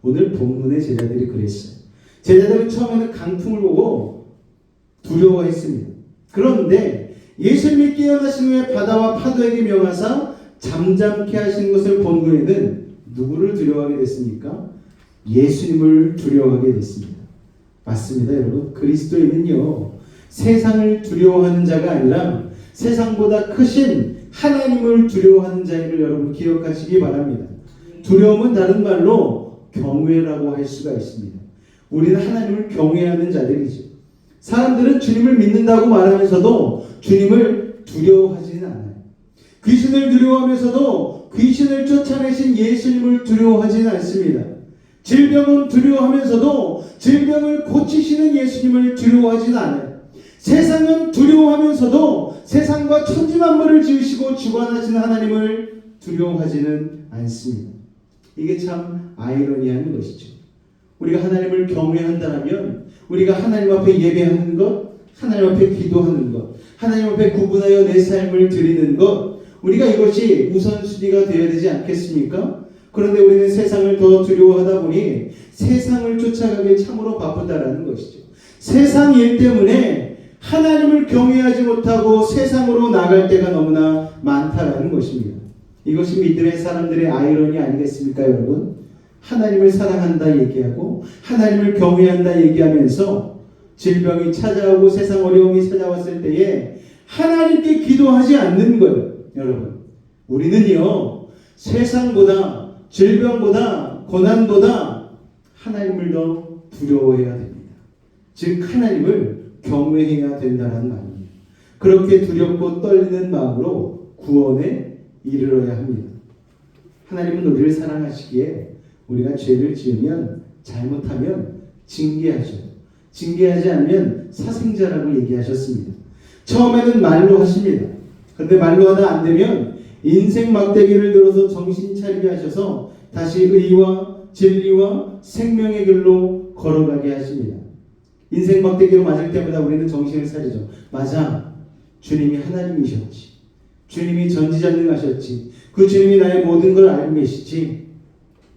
오늘 본문의 제자들이 그랬어요. 제자들은 처음에는 강풍을 보고 두려워했습니다. 그런데 예수님이 깨어나신 후에 바다와 파도에게 명하사 잠잠케 하신 것을 본 후에는 누구를 두려워하게 됐습니까? 예수님을 두려워하게 됐습니다. 맞습니다, 여러분. 그리스도인은요, 세상을 두려워하는 자가 아니라 세상보다 크신 하나님을 두려워하는 자임을 여러분 기억하시기 바랍니다. 두려움은 다른 말로 경외라고 할 수가 있습니다. 우리는 하나님을 경외하는 자들이죠. 사람들은 주님을 믿는다고 말하면서도 주님을 두려워하지는 않아요. 귀신을 두려워하면서도 귀신을 쫓아내신 예수님을 두려워하지는 않습니다. 질병은 두려워하면서도 질병을 고치시는 예수님을 두려워하지는 않아요. 세상은 두려워하면서도 세상과 천지만물을 지으시고 주관하시는 하나님을 두려워하지는 않습니다. 이게 참 아이러니한 것이죠. 우리가 하나님을 경외한다면 우리가 하나님 앞에 예배하는 것, 하나님 앞에 기도하는 것, 하나님 앞에 구분하여 내 삶을 드리는 것, 우리가 이것이 우선순위가 되어야 되지 않겠습니까? 그런데 우리는 세상을 더 두려워하다 보니 세상을 쫓아가기 참으로 바쁘다라는 것이죠. 세상 일 때문에 하나님을 경외하지 못하고 세상으로 나갈 때가 너무나 많다라는 것입니다. 이것이 믿음의 사람들의 아이러니 아니겠습니까, 여러분? 하나님을 사랑한다 얘기하고 하나님을 경외한다 얘기하면서 질병이 찾아오고 세상 어려움이 찾아왔을 때에 하나님께 기도하지 않는 거예요. 여러분, 우리는요, 세상보다 질병보다 고난보다 하나님을 더 두려워해야 됩니다. 즉 하나님을 경외해야 된다는 말입니다. 그렇게 두렵고 떨리는 마음으로 구원에 이르러야 합니다. 하나님은 우리를 사랑하시기에 우리가 죄를 지으면 잘못하면 징계하셔요. 징계하지 않으면 사생자라고 얘기하셨습니다. 처음에는 말로 하십니다. 그런데 말로 하다 안 되면 인생 막대기를 들어서 정신 차리게 하셔서 다시 의와 진리와 생명의 길로 걸어가게 하십니다. 인생 막대기로 맞을 때마다 우리는 정신을 차리죠. 맞아, 주님이 하나님이셨지. 주님이 전지전능하셨지. 그 주님이 나의 모든 걸 알고 계시지.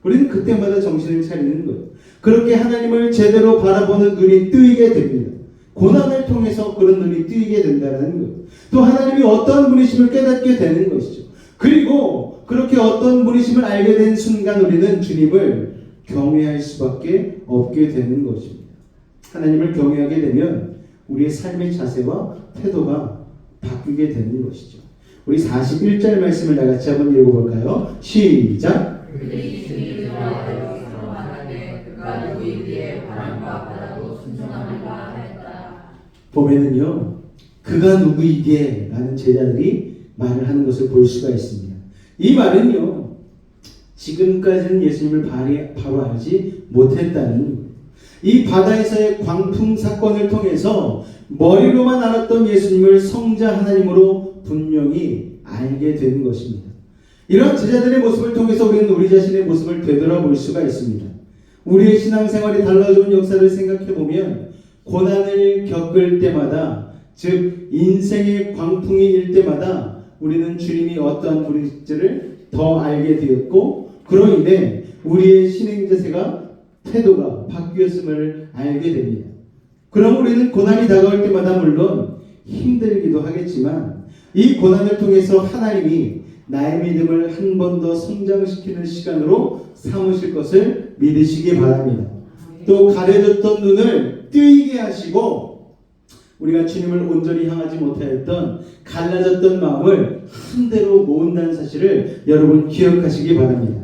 우리는 그때마다 정신을 차리는 거예요. 그렇게 하나님을 제대로 바라보는 눈이 뜨이게 됩니다. 고난을 통해서 그런 눈이 뜨이게 된다는 거예요. 또 하나님이 어떤 분이심을 깨닫게 되는 것이죠. 그리고 그렇게 어떤 분이심을 알게 된 순간 우리는 주님을 경외할 수밖에 없게 되는 것입니다. 하나님을 경외하게 되면 우리의 삶의 자세와 태도가 바뀌게 되는 것이죠. 우리 41절 말씀을 다 같이 한번 읽어볼까요? 시작! 보면은요, 그가 누구이게 라는 제자들이 말을 하는 것을 볼 수가 있습니다. 이 말은요, 지금까지는 예수님을 바로 알지 못했다는 거예요. 이 바다에서의 광풍 사건을 통해서 머리로만 알았던 예수님을 성자 하나님으로 분명히 알게 된 것입니다. 이런 제자들의 모습을 통해서 우리는 우리 자신의 모습을 되돌아볼 수가 있습니다. 우리의 신앙생활이 달라진 역사를 생각해보면 고난을 겪을 때마다, 즉 인생의 광풍이 일 때마다 우리는 주님이 어떠한 분인지를 더 알게 되었고, 그로 인해 우리의 신앙 자세가, 태도가 바뀌었음을 알게 됩니다. 그럼 우리는 고난이 다가올 때마다 물론 힘들기도 하겠지만 이 고난을 통해서 하나님이 나의 믿음을 한 번 더 성장시키는 시간으로 삼으실 것을 믿으시기 바랍니다. 또 가려졌던 눈을 뜨이게 하시고 우리가 주님을 온전히 향하지 못하였던 갈라졌던 마음을 한대로 모은다는 사실을 여러분 기억하시기 바랍니다.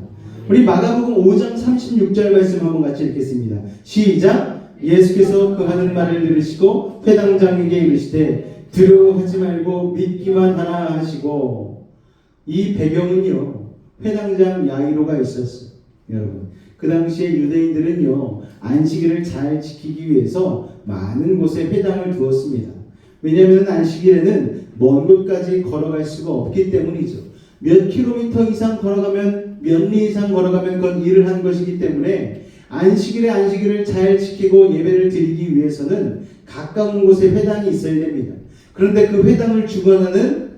우리 마가복음 5장 36절 말씀 한번 같이 읽겠습니다. 시작. 예수께서 그 하는 말을 들으시고 회당장에게 이르시되 두려워하지 말고 믿기만 하라 하시고, 이 배경은요 회당장 야이로가 있었어요. 여러분 그 당시에 유대인들은요 안식일을 잘 지키기 위해서 많은 곳에 회당을 두었습니다. 왜냐하면 안식일에는 먼 곳까지 걸어갈 수가 없기 때문이죠. 몇 킬로미터 이상 걸어가면, 몇 리 이상 걸어가면 그건 일을 한 것이기 때문에 안식일에 안식일을 잘 지키고 예배를 드리기 위해서는 가까운 곳에 회당이 있어야 됩니다. 그런데 그 회당을 주관하는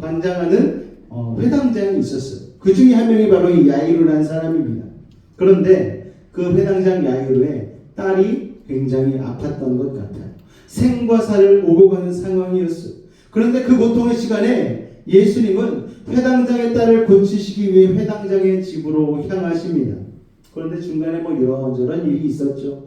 관장하는 회당장이 있었어요. 그 중에 한 명이 바로 이 야이로라는 사람입니다. 그런데 그 회당장 야이로의 딸이 굉장히 아팠던 것 같아요. 생과 사를 오고 가는 상황이었어요. 그런데 그 고통의 시간에 예수님은 회당장의 딸을 고치시기 위해 회당장의 집으로 향하십니다. 그런데 중간에 뭐 이런저런 일이 있었죠.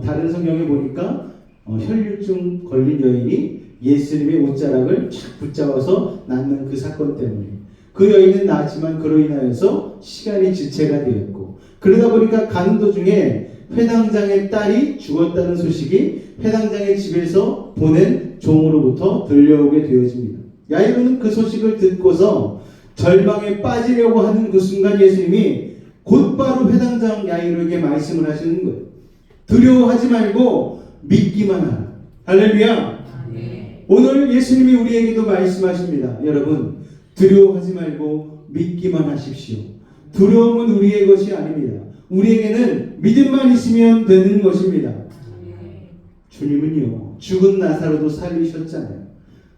다른 성경에 보니까 혈류증 걸린 여인이 예수님의 옷자락을 착 붙잡아서 낳는 그 사건 때문에 그 여인은 낳았지만 그로 인하여서 시간이 지체가 되었고, 그러다 보니까 가는 도중에 회당장의 딸이 죽었다는 소식이 회당장의 집에서 보낸 종으로부터 들려오게 되어집니다. 야이로는 그 소식을 듣고서 절망에 빠지려고 하는 그 순간 예수님이 곧바로 회당장 야이로에게 말씀을 하시는 거예요. 두려워하지 말고 믿기만 하라. 할렐루야. 오늘 예수님이 우리에게도 말씀하십니다. 여러분 두려워하지 말고 믿기만 하십시오. 두려움은 우리의 것이 아닙니다. 우리에게는 믿음만 있으면 되는 것입니다. 주님은요 죽은 나사로도 살리셨잖아요.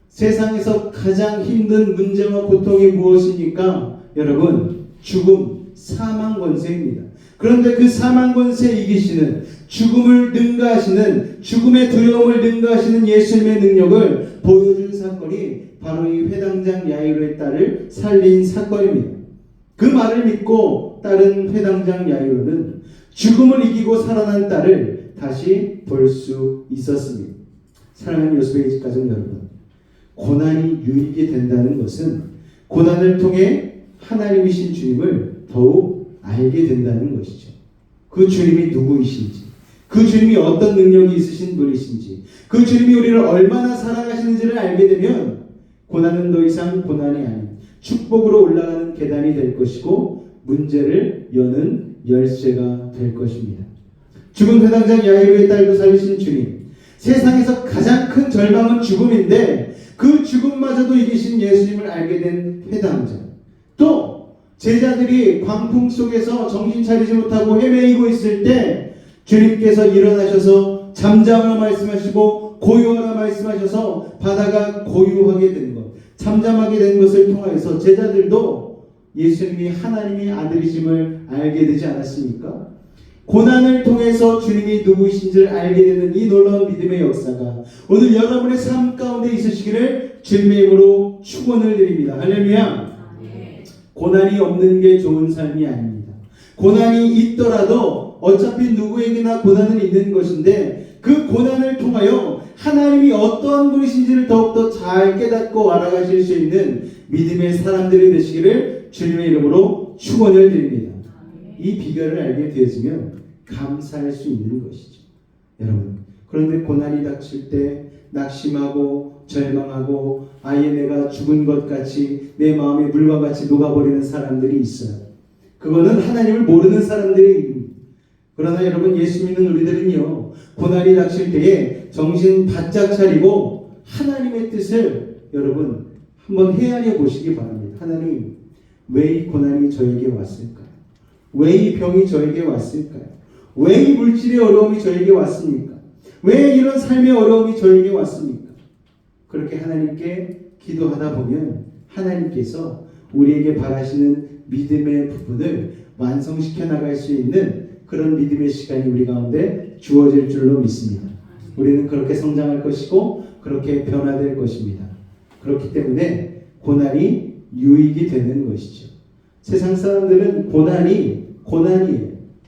세상에서 가장 힘든 문제와 고통이 무엇입니까? 여러분 죽음, 사망 권세입니다. 그런데 그 사망 권세 이기시는, 죽음을 능가하시는, 죽음의 두려움을 능가하시는 예수님의 능력을 보여준 사건이 바로 이 회당장 야이로의 딸을 살린 사건입니다. 그 말을 믿고 따른 회당장 야이로는 죽음을 이기고 살아난 딸을 다시 볼 수 있었습니다. 사랑하는 요스베이지 가족 여러분, 고난이 유익이 된다는 것은 고난을 통해 하나님이신 주님을 더욱 알게 된다는 것이죠. 그 주님이 누구이신지, 그 주님이 어떤 능력이 있으신 분이신지, 그 주님이 우리를 얼마나 사랑하시는지를 알게 되면 고난은 더 이상 고난이 아닌 축복으로 올라가는 계단이 될 것이고 문제를 여는 열쇠가 될 것입니다. 죽은 회당장 야이로의 딸도 살리신 주님, 세상에서 가장 큰 절망은 죽음인데 그 죽음마저도 이기신 예수님을 알게 된 회당장, 또 제자들이 광풍 속에서 정신 차리지 못하고 헤매이고 있을 때 주님께서 일어나셔서 잠잠하라 말씀하시고 고요하라 말씀하셔서 바다가 고요하게 된 것, 잠잠하게 된 것을 통하여서 제자들도 예수님이 하나님의 아들이심을 알게 되지 않았습니까? 고난을 통해서 주님이 누구이신지를 알게 되는 이 놀라운 믿음의 역사가 오늘 여러분의 삶 가운데 있으시기를 주님의 이름으로 축원을 드립니다. 할렐루야. 고난이 없는 게 좋은 삶이 아닙니다. 고난이 있더라도 어차피 누구에게나 고난은 있는 것인데 그 고난을 통하여 하나님이 어떠한 분이신지를 더욱더 잘 깨닫고 알아가실 수 있는 믿음의 사람들이 되시기를 주님의 이름으로 축원을 드립니다. 이 비결을 알게 되어지면 감사할 수 있는 것이죠. 여러분, 그런데 고난이 닥칠 때 낙심하고 절망하고 아예 내가 죽은 것 같이 내 마음이 물과 같이 녹아버리는 사람들이 있어요. 그거는 하나님을 모르는 사람들이. 그러나 여러분, 예수 믿는 우리들은요 고난이 닥칠 때에 정신 바짝 차리고 하나님의 뜻을 여러분 한번 헤아려 보시기 바랍니다. 하나님, 왜 이 고난이 저에게 왔을까요? 왜 이 병이 저에게 왔을까요? 왜 이 물질의 어려움이 저에게 왔습니까? 왜 이런 삶의 어려움이 저에게 왔습니까? 그렇게 하나님께 기도하다 보면 하나님께서 우리에게 바라시는 믿음의 부분을 완성시켜 나갈 수 있는 그런 믿음의 시간이 우리 가운데 주어질 줄로 믿습니다. 우리는 그렇게 성장할 것이고 그렇게 변화될 것입니다. 그렇기 때문에 고난이 유익이 되는 것이죠. 세상 사람들은 고난이에요.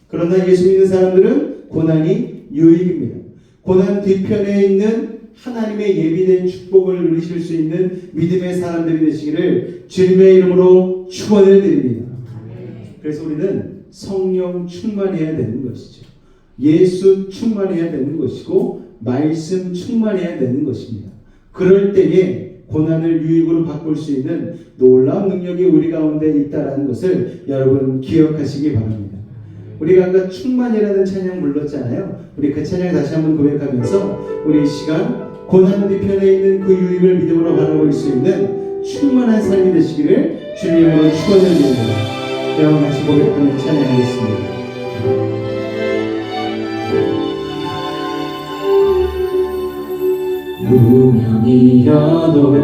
그러나 예수 믿는 사람들은 고난이 유익입니다. 고난 뒤편에 있는 하나님의 예비된 축복을 누리실 수 있는 믿음의 사람들이 되시기를 주님의 이름으로 축원을 드립니다. 그래서 우리는 성령 충만해야 되는 것이죠. 예수 충만해야 되는 것이고 말씀 충만해야 되는 것입니다. 그럴 때에 고난을 유익으로 바꿀 수 있는 놀라운 능력이 우리 가운데 있다는 것을 여러분 기억하시기 바랍니다. 우리가 아까 충만이라는 찬양 불렀잖아요. 우리 그 찬양 다시 한번 고백하면서 우리 이 시간 고난 뒤편에 있는 그 유익을 믿음으로 바라볼 수 있는 충만한 삶이 되시기를 주님으로 축원을 드립니다. 여러분 같이 고백하는 찬양하겠습니다. 무명이어도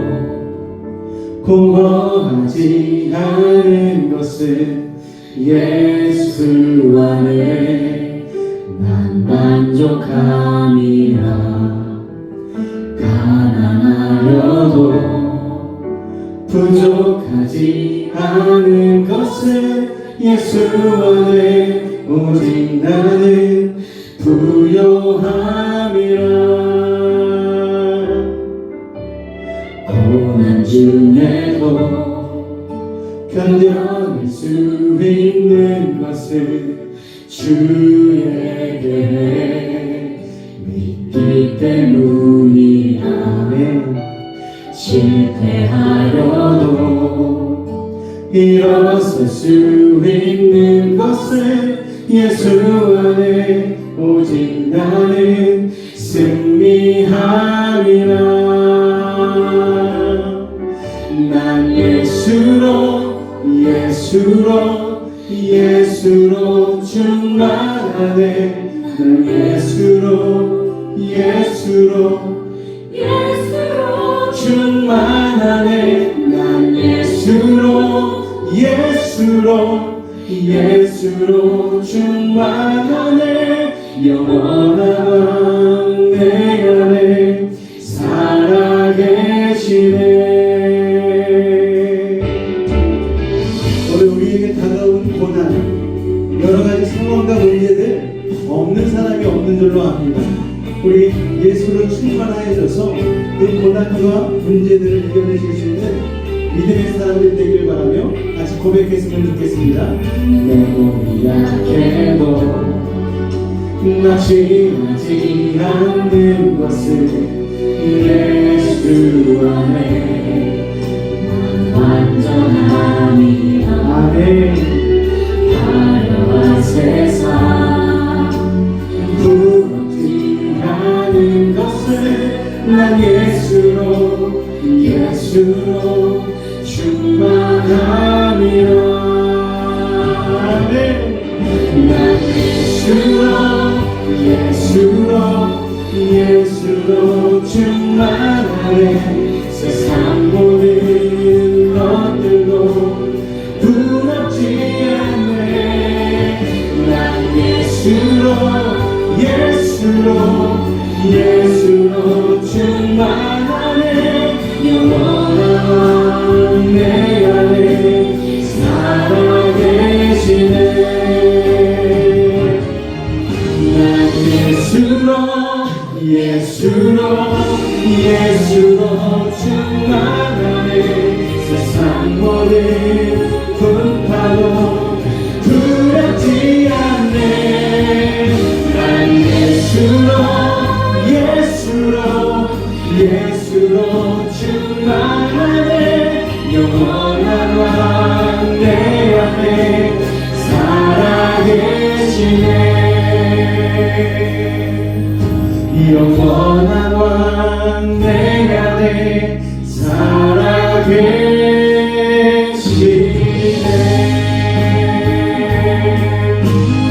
공허하지 않은 것은 예수 안에 난 만족함이라. 가난하여도 부족하지 않은 것은 예수 안에 오직 나는 부요함이라. 고난 중에도 견뎌낼 수 있는 것은 주에게 믿기 때문이라. 아멘. 실패하여도 일어설 수 있는 것은 예수 안에 오직 나는 승리함이라. 난 예수로 충만하네. 난 예수로 충만하네. 난 예수로 충만하네. 영원한 왕 내 안에 살아계시네. 오늘 우리에게 다가온 고난, 여러 가지 상황과 문제들 없는 사람이 없는 줄로 압니다. 우리 예수로 충만하여져서 그 고난과 문제들을 이겨내실 수 있는 믿음의 사람들 되길 바라며 같이 고백했으면 좋겠습니다. 내 몸이 약해도 낙심하지 않는 것은 예수 안에 완전함이라. 아멘. 화려한 세상 부럽지 않은 것은 난 예수로 충만함이라. 아멘. 난 예수로 충만하네. 세상 모든 것들도 부럽지 않네. 난 예수로 충만하네. 영원한 왕 내 안에 살아계시네. 난 예수로 충만하네. 세상 모든 분파도 두렵지 않네. 난 예수로 충만하네. 영원한 왕 내 안에 살아계시네. 영원한 왕 내 안에 살아계시네.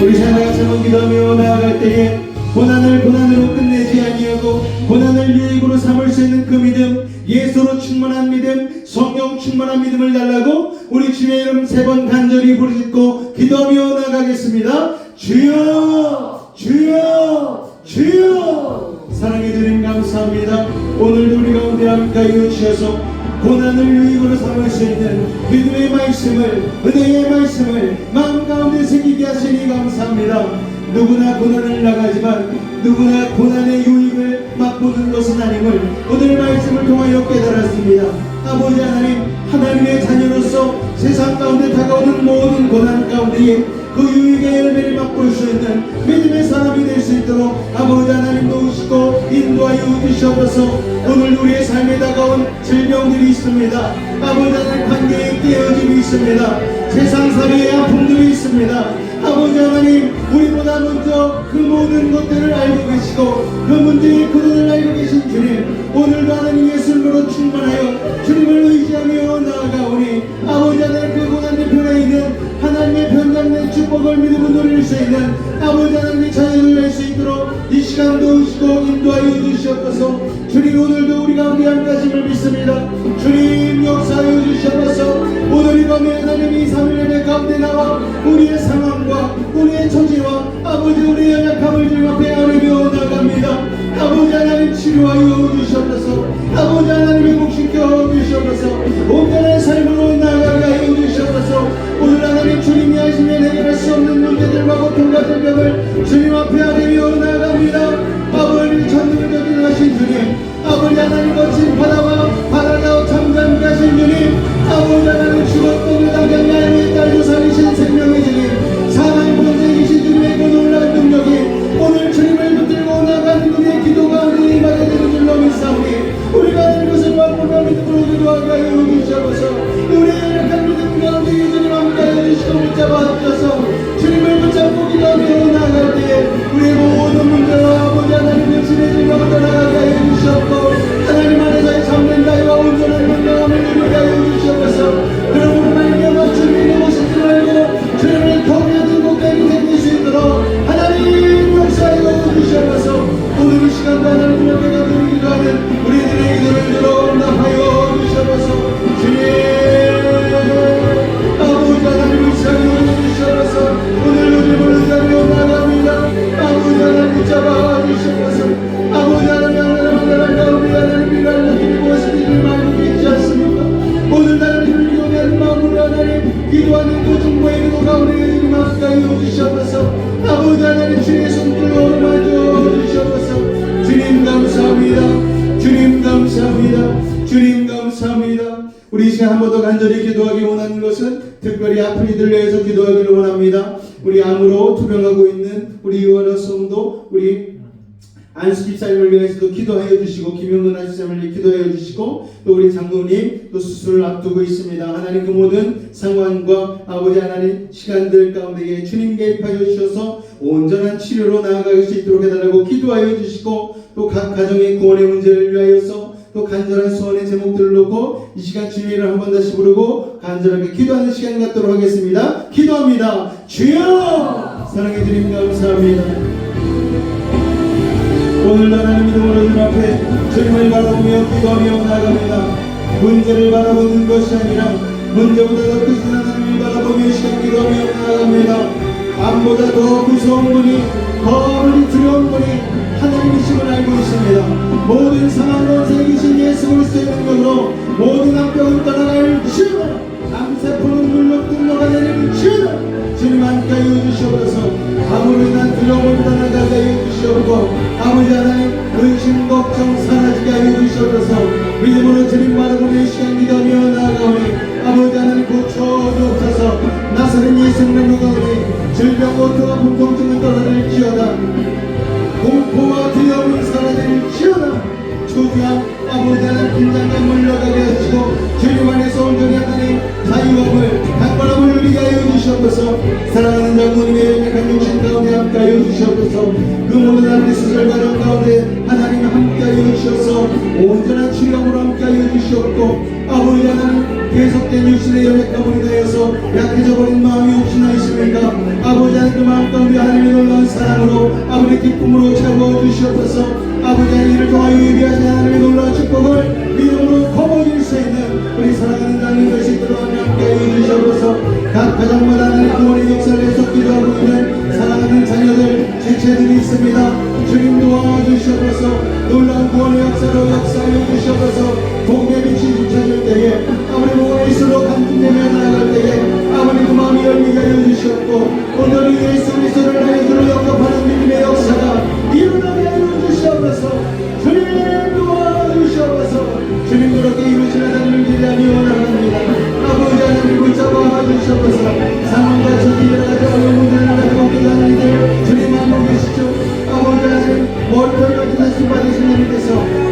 우리 하나같이 한번 기도하며 나아갈 때에 고난으로 끝내지 아니하고 고난을 유익으로 삼을 수 있는 그 믿음, 예수로 충만한 믿음, 성령 충만한 믿음을 달라고 우리 주의 이름 3번 간절히 부르짖고 기도하며 나가겠습니다. 주여, 주여, 주여. 사랑해 주님 감사합니다. 오늘도 우리 가운데 함께 하여 주셔서 고난을 유익으로 삼을 수 있는 믿음의 말씀을, 은혜의 말씀을 마음 가운데 새기게 하시니 감사합니다. 누구나 고난을 나가지만 누구나 고난의 유익을 맛보는 것은 아님을 오늘 말씀을 통하여 깨달았습니다. 아버지 하나님, 하나님의 자녀로서 세상 가운데 다가오는 모든 고난 가운데에 그 유익의 열매를 맛볼 수 있는 믿음의 사람이 될 수 있도록 아버지 하나님 도우시고 인도하여 주시옵소서. 오늘 우리의 삶에 다가온 질병들이 있습니다. 아버지 하나님, 관계의 깨어짐이 있습니다. 세상살이의 아픔들이 있습니다. 아버지 하나님, 우리보다 먼저 그 모든 것들을 알고 계시고 그 문제의 근원을 알고 계신 주님, 오늘도 하나님 예수님으로 충만하여 주님을 의지하며 나아가오니 아버지 하나님, 그 고난의 편에 있는 하나님의 변장된 축복을 믿음으로 누릴 수 있는 아버지 하나님의 자녀를 낼 수 있도록 이 시간 도우시고 인도하여 주시옵소서. 주님, 오늘도 우리 가운데 함께하심을 믿습니다. 주님, 역사하여 주시옵소서. 오늘 이 밤에 하나님이 3일 예배 가운데 나와 우리의 상황과 우리의 처지와 아버지 우리의 연약함을 주님 앞에 아뢰며 나갑니다. 아버지 하나님, 치료하여 주시옵소서. 아버지 하나님, 회복시켜 주시옵소서. 온전한 삶으로 나아가게 하여 주시옵소서. 오늘 하나님, 주님이 하시면 해결할 수 없는 문제들과 고통과 질병을 주님 앞에 아뢰며 나아갑니다. 아버지, 천국을 견인하신 주님, 아버지 하나님, 거친 바다와 바다가 잠잠케 하신 주님, 아버지 하나님, 죽었던 그 당장 하나님의 딸도 살리신 생명의 주님, 사망 본세이신 주님의 그 놀라운 능력이 오늘 주님을 붙들고 나가는 우리의 기도가 우리의 임하게 되는 줄로 믿사오니 우리가 이것을 맛보며 믿음으로 기도하게 하여 주시옵소서. 우리의 연약한 믿음 가운데 주님 함께하여 주시고 붙잡아 주셔서 주님을 붙잡고 기도하며 나아갈 때에 우리의 모든 문제와 아버지 하나님의 진의 질병을 나가게 하여 주시옵고 하나님 안에서의 참된 자유와 온전한 건강함을 누리게 하여 주시옵소서. 그러므로 말미암아 주님의 모습을 알고 주님을 통해 등곡하게 되실 수 있도록 하나님 역사하여 주시옵소서. 오늘 이 시간도 하나님 옆에가 드리기도 하는 우리들의 기도를 들어 응답하여 주시옵소서. 주님, 아버지 하나님 역사하여 주시옵소서. 오늘도 주님을 의지하며 나갑니다. 아버지 하나님 붙잡아 주시옵소서. 아버지 하나님, 하나님 가운데 하나님이 날려드리고 무엇이든지 말고 계시지 않습니까? 오늘 하나님을 기도하는 마음으로 하나님 기도하는 그 중보의 기도 가운데 주님 함께하여 주시옵소서. 아버지 하나님, 주의 손길로 맞아 주시옵소서. 주님 감사합니다. 주님 감사합니다. 주님 감사합니다. 우리 이 시간 한 번 더 간절히 기도하기 원하는 것은 특별히 아픈 이들을 위해서 기도하기를 원합니다. 우리 암으로 투병하고 있는 우리 유아라 성도, 우리 안수 집사님을 위해서도 기도하여 주시고 김영근 안수사님을 위해 기도하여 주시고 또 우리 장로님 또 수술을 앞두고 있습니다. 하나님, 그 모든 상황과 아버지 하나님 시간들 가운데에 주님 개입하여 주셔서 온전한 치료로 나아갈 수 있도록 해달라고 기도하여 주시고 또 각 가정의 구원의 문제를 위하여서 또 간절한 소원의 제목들을 놓고 이 시간 주님의 이름을 한 번 다시 부르고 간절하게 기도하는 시간 갖도록 하겠습니다. 기도합니다. 주여! 사랑해 주님 감사합니다. 오늘도 하나님 믿음으로 주님 앞에 주님을 바라보며 기도하며 나아갑니다. 문제를 바라보는 것이 아니라 문제보다 더 크신 하나님을 바라보며 이 시간 기도하며 나아갑니다. 암보다 더 무서운 분이, 더 두려운 분이 하나님이심을 알고 있습니다. 모든 상황을 새기신 예수 그리스도의 능력으로 모든 암병을 떠나갈 주여, 암세포는 물로 녹아내리는 주여, 주님 함께하여 주시옵소서. 아무로 인한 두려움을 떠나가게 하여 주시옵고 아버지 하나님, 근심 걱정 사라지게 하여 주시옵소서. 믿음으로 주님 바라보며 이 시간 기도하며 나아가오니 아버지 하나님, 고쳐주옵소서. 나사렛 예수님을 가오니 질병, 고통, 아픔, 통증은 떨어질지어다. 공포와 두려움이 사라질지어다. 초조함, 아버지 하나님, 긴장감 물러가게 하시고 주님 안에서 온전히 하나님 자유함을, 강건함을 누리게 하여 주시옵소서. 사랑하는 장모님의 약한 육신 가운데 함께하여 주시옵소서. 그 모든 하나님의 수술 과정 가운데 하나님 함께하여 주셔서 온전한 치료함으로 함께하여 주시옵고 아버지 하나님, 계속된 육신의 연약함으로 인하여서 약해져 버린 마음이 혹시나 있습니까? 아버지 하나님, 그 마음 가운데 하나님의 놀라운 사랑으로 아버지 기쁨으로 채워 주시옵소서. 아버지 하나님, 이를 통하여 예비하신 하나님의 놀라운 축복을 믿음으로 거머쥘 수 있는 우리 사랑하는 하나님 되시도록 함께하여 주시옵소서. 각 가정마다 하나님 구원의 역사를 계속 기도하고 있는 사랑하는 자녀들, 지체들이 있습니다. 주님 도와주시옵소서. 놀라운 구원의 역사로 역사하여 주시옵소서. 복음의 빛이 주차될 때에 아버지 그 예수로 감동되며 나아갈 때에 아버지 그 마음이 열리게 하여 주시옵고 오늘 이 예수 그리스도를 나의 주로 영접하는 믿음의 역사가 일어나게 하여 주시옵소서. 주님 도와주시옵소서. 주님 그렇게 이루시는 하나님을 기대하며 원합니다. 아버지 하나님 붙잡아 주시옵소서. 상황과 저기 여러 가지 어려운 문제를 가지고 기도하는 이들 주님 안고 계시죠. 아버지 하나님 머리털 같은 하심 받으신 하나님께서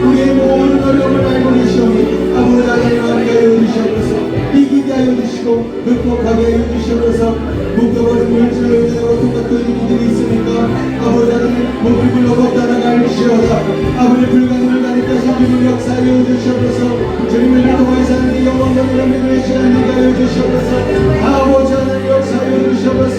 우리의 모든 어려움을 알고 계시오니 아버지 하나님 함께 하여 주시옵소서. 이기게 하여 주시고 극복하게 하여 주시옵소서. 묶어버린 물질로 인해 고통받고 있는 이들이 있으니까 아버지 하나님 목을 불러고 따라갈지어다. 아버지 불가능을 가리켜서 주님 역사하여 주시옵소서. 주님을 통해서 하나님 영원한 믿음의 시간 되게 하여 주시옵소서. 아버지 하나님 역사하여 주시옵소서.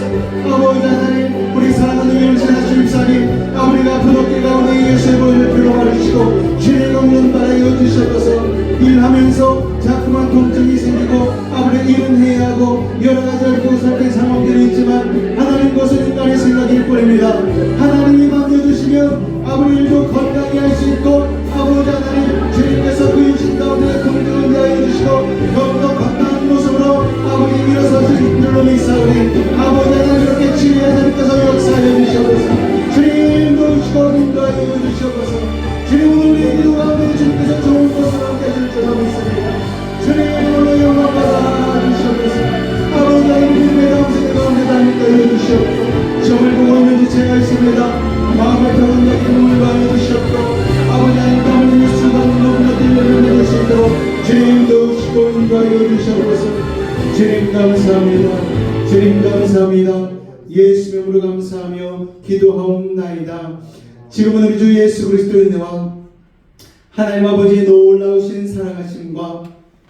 아버지 하나님 우리 사랑하는 영신한 주님사님 아버지가 아픈 어깨 가운데 예수의 보혈을 불러 말해주시고 주의 공로는 따라여 주시옵소서. 일하면서 자꾸만 통증이 생기고 아버지 일은 해야 하고 여러 가지 어렵고 살필 상황들이 있지만 하나님 것은 인간의 생각일 뿐입니다. 하나님이 맡겨주시면 아버지 일도 건강히 할 수 있고 아버지 하나님 주님께서 그 육신 가운데 긍정을 대하여 주시고 더욱더 건강한 모습으로 아버지 일어서실 줄로 믿사오니 아버지 하나님 이렇게 치유의 하나님께서 역사하여 주시옵소서. 주님 도우시고 인도하여 주시옵소서. 주님 오늘 우리의 기도 가운데 주님께서 좋은 것을 함께 하실 줄로 믿습니다. 주님 오늘 영광 받아 주시옵소서. 아버지 하나님 믿음의 감사의 가운데 담게 하여 주시옵소서. 시험을 보고 있는지 제가 있습니다. 마음의 평안과 기쁨을 받아 주시옵소서. 아버지 하나님 가운데 순간 너무나 들려는 믿을 수 있도록 주님 도우시고 인도하여 주시옵소서. 주님 감사합니다. 주님 감사합니다. 예수 이름으로 감사하며 기도하옵나이다. 지금은 우리 주 예수 그리스도의 은혜와 하나님 아버지의 놀라우신 사랑하심과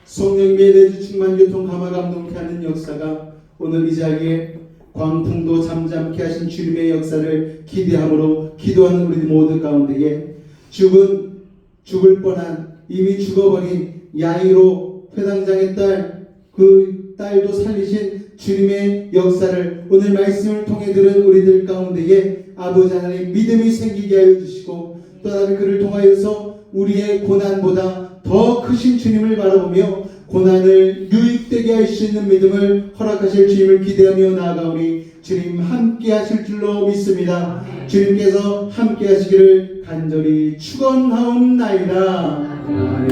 성령님의 내주 충만 교통 감화 감동케 하는 역사가 오늘 이 자리에 광풍도 잠잠케 하신 주님의 역사를 기대함으로 기도하는 우리 모두 가운데에 죽을 뻔한 이미 죽어버린 야이로 회당장의 딸 그 딸도 살리신 주님의 역사를 오늘 말씀을 통해 들은 우리들 가운데에 아버지 하나님 믿음이 생기게 하여 주시고 또 다른 그를 통하여서 우리의 고난보다 더 크신 주님을 바라보며 고난을 유익되게 할 수 있는 믿음을 허락하실 주님을 기대하며 나아가오니 주님 함께 하실 줄로 믿습니다. 주님께서 함께 하시기를 간절히 축원하옵나이다.